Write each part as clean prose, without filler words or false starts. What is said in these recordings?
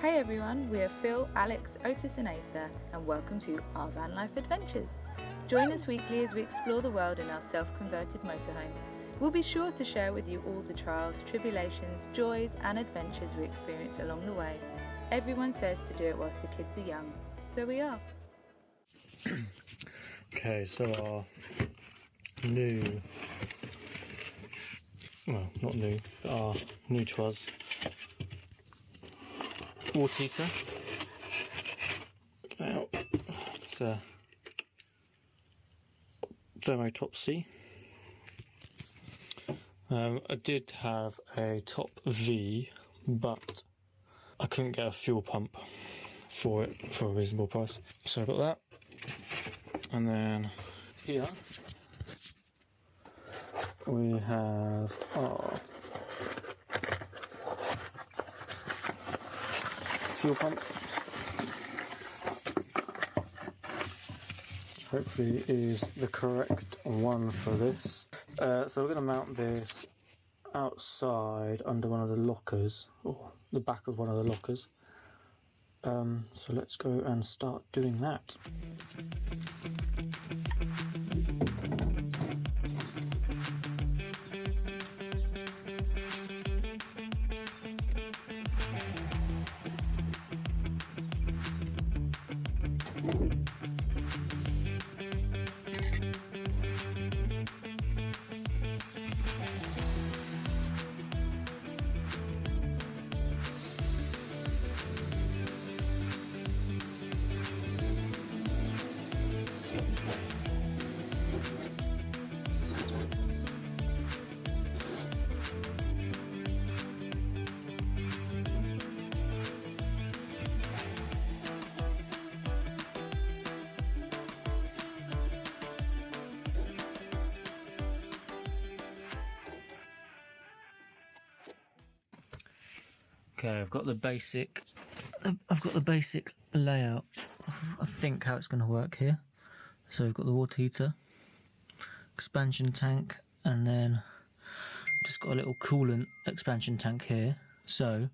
Hi everyone, we are Phil, Alex, Otis and Asa, and welcome to Our Van Life Adventures. Join us weekly as we explore the world in our self-converted motorhome. We'll be sure to share with you all the trials, tribulations, joys and adventures we experience along the way. Everyone says to do it whilst the kids are young, so we are. Okay, so our new, well, not new, but our new to us water heater. Now, it's a Thermo Top C. I did have a Top V, but I couldn't get a fuel pump for it for a reasonable price. So I got that. And then here we have our fuel pump, which hopefully is the correct one for this. So we're going to mount this outside under one of the lockers, or the back of one of the lockers. So let's go and start doing that. Okay, I've got the basic layout. I think how it's going to work here. So we've got the water heater, expansion tank, and then just got a little coolant expansion tank here. So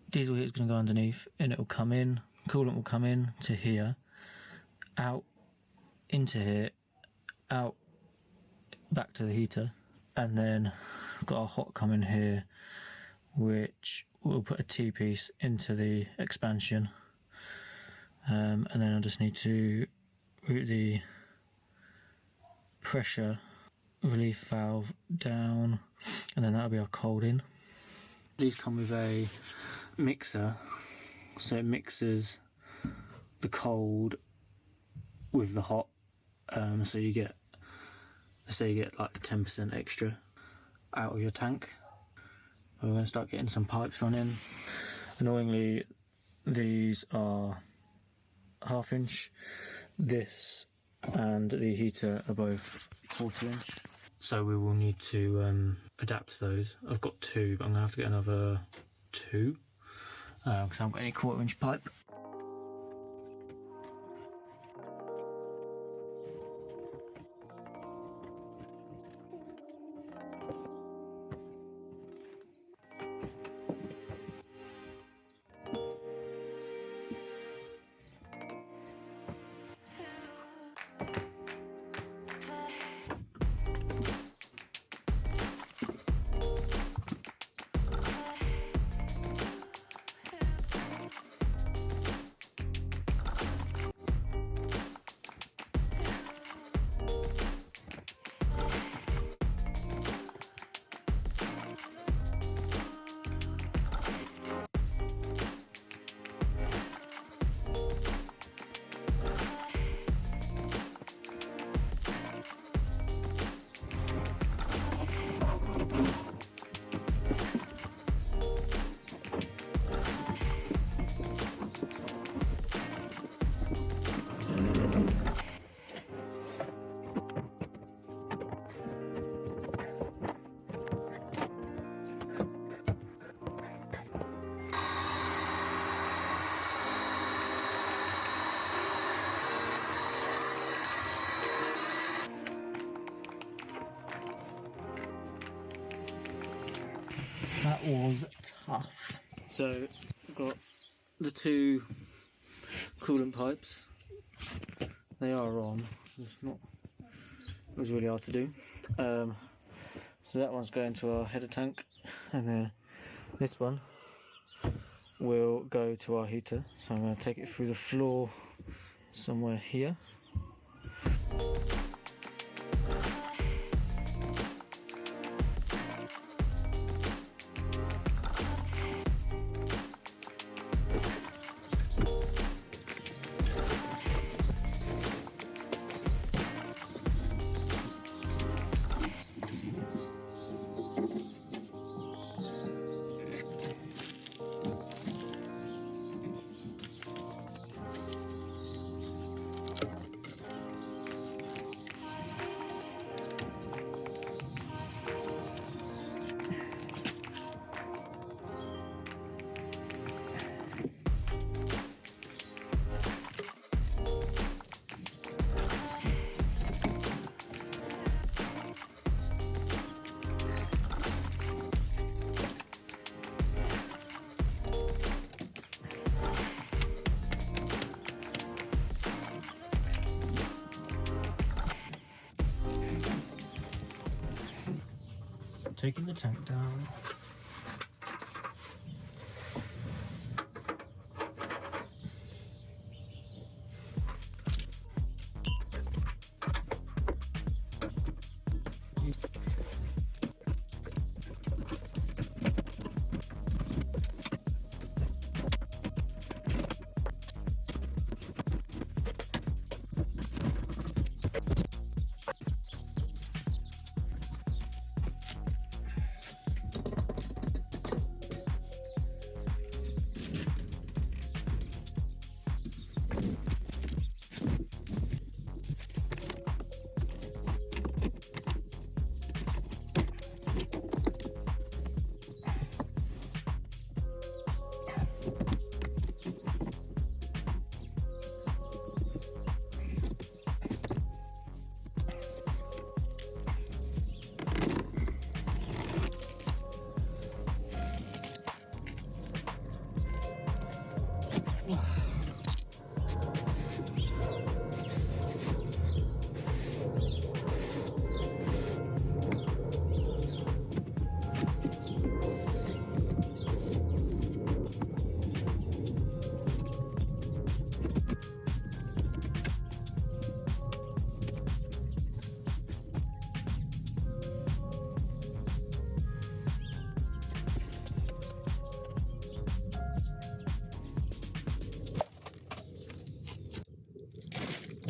diesel heater is going to go underneath, and it will come in. Coolant will come in to here, out into here, out back to the heater, and then we've got our hot coming here, which will put a T-piece into the expansion, and then I just need to route the pressure relief valve down, and then that'll be our cold in. These come with a mixer, so it mixes the cold with the hot, so you get, let's say you get like 10% extra out of your tank. We're going to start getting some pipes run in. Annoyingly, these are 1/2 inch. This and the heater are both 1/4 inch. So we will need to adapt to those. I've got 2, but I'm going to have to get another 2 because I haven't got any 1/4 inch pipe. That was tough. So I've got the two coolant pipes. They are on. It was really hard to do. So that one's going to our header tank, and then this one will go to our heater. So I'm going to take it through the floor somewhere here. Taking the tank down.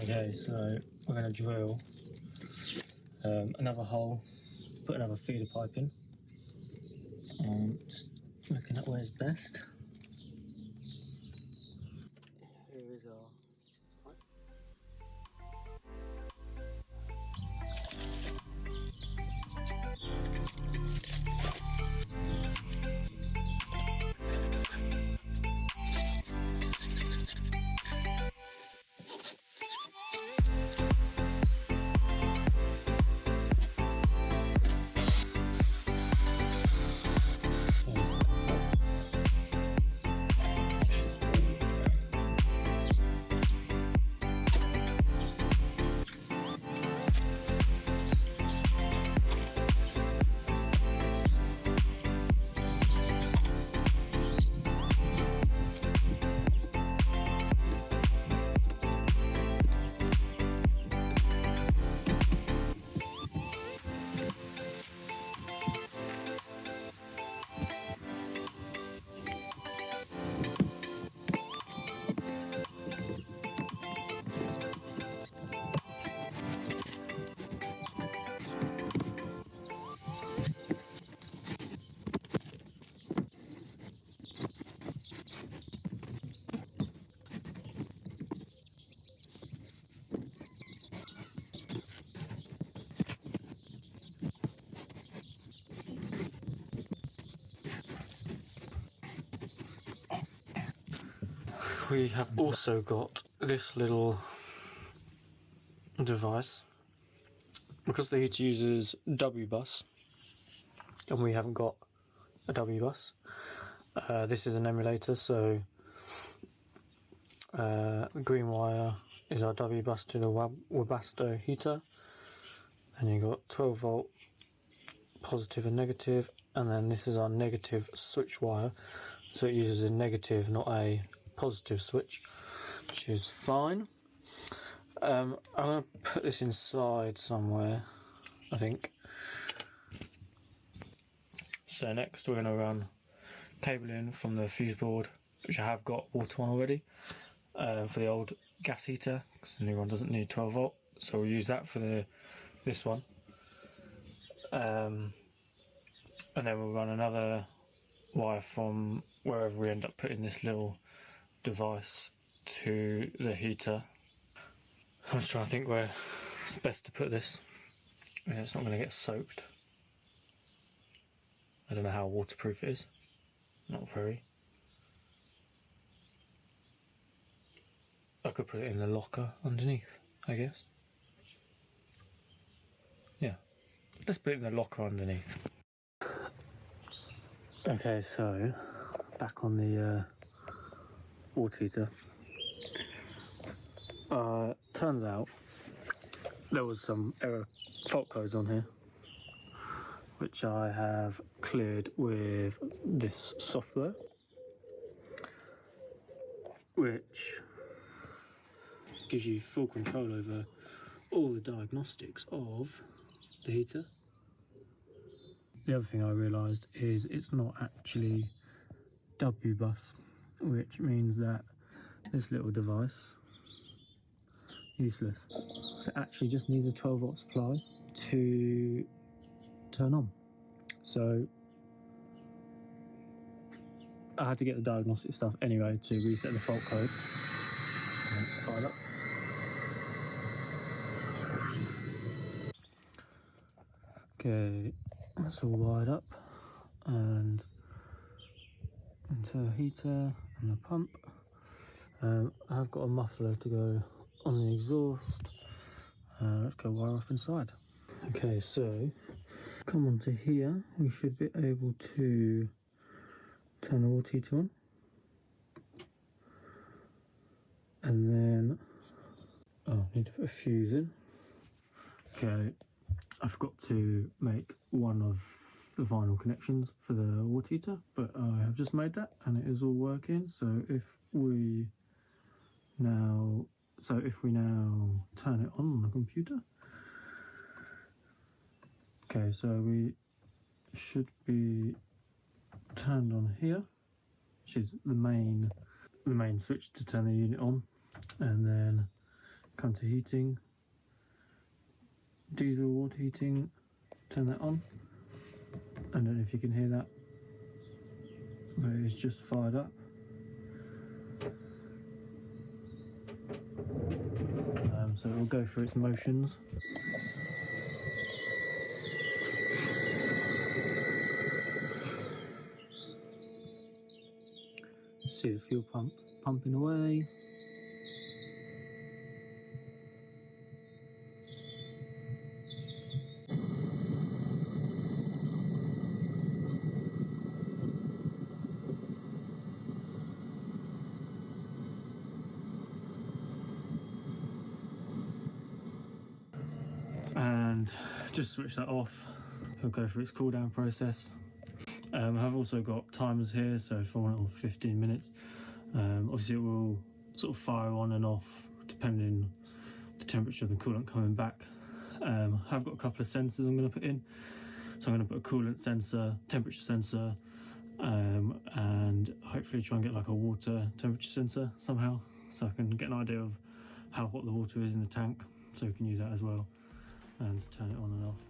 Okay, so we're going to drill another hole, put another feeder pipe in, just looking at where's best. Here is our pipe. We have also got this little device, because the heater uses W bus and we haven't got a W bus. This is an emulator, so the green wire is our W bus to the Webasto heater, and you've got 12 volt positive and negative, and then this is our negative switch wire, so it uses a negative, not a positive switch, which is fine. I'm going to put this inside somewhere, I think. So next we're going to run cable in from the fuse board, which I have got water on already, for the old gas heater, because the new one doesn't need 12 volt, so we'll use that for this one. And then we'll run another wire from wherever we end up putting this little device to the heater. I'm just trying to think where it's best to put this. Yeah, it's not going to get soaked. I don't know how waterproof it is. Not very. I could put it in the locker underneath, I guess. Yeah, let's put it in the locker underneath. Okay, so back on the water heater. Turns out there was some error fault codes on here, which I have cleared with this software, which gives you full control over all the diagnostics of the heater. The other thing I realised is it's not actually W bus, which means that this little device, useless. So it actually just needs a 12 volt supply to turn on. So I had to get the diagnostic stuff anyway to reset the fault codes. Let's fire up. Okay, that's all wired up and into the heater and the pump. I've got a muffler to go on the exhaust. Let's go wire up inside. Okay, so come onto here, we should be able to turn the water heater on. And then, I need to put a fuse in. Okay, I forgot to make one of the vinyl connections for the water heater, but I have just made that and it is all working. So if we now turn it on the computer. Okay, so we should be turned on here, which is the main switch to turn the unit on, and then come to heating, diesel water heating, turn that on. I don't know if you can hear that, but it's just fired up. So it will go through its motions. See the fuel pump pumping away. And just switch that off. It'll go through its cool down process. I've also got timers here, so for 15 minutes. Obviously it will sort of fire on and off depending on the temperature of the coolant coming back. I've got a couple of sensors I'm going to put in. So I'm going to put a coolant sensor, temperature sensor, and hopefully try and get like a water temperature sensor somehow, so I can get an idea of how hot the water is in the tank, so we can use that as well and turn it on and off.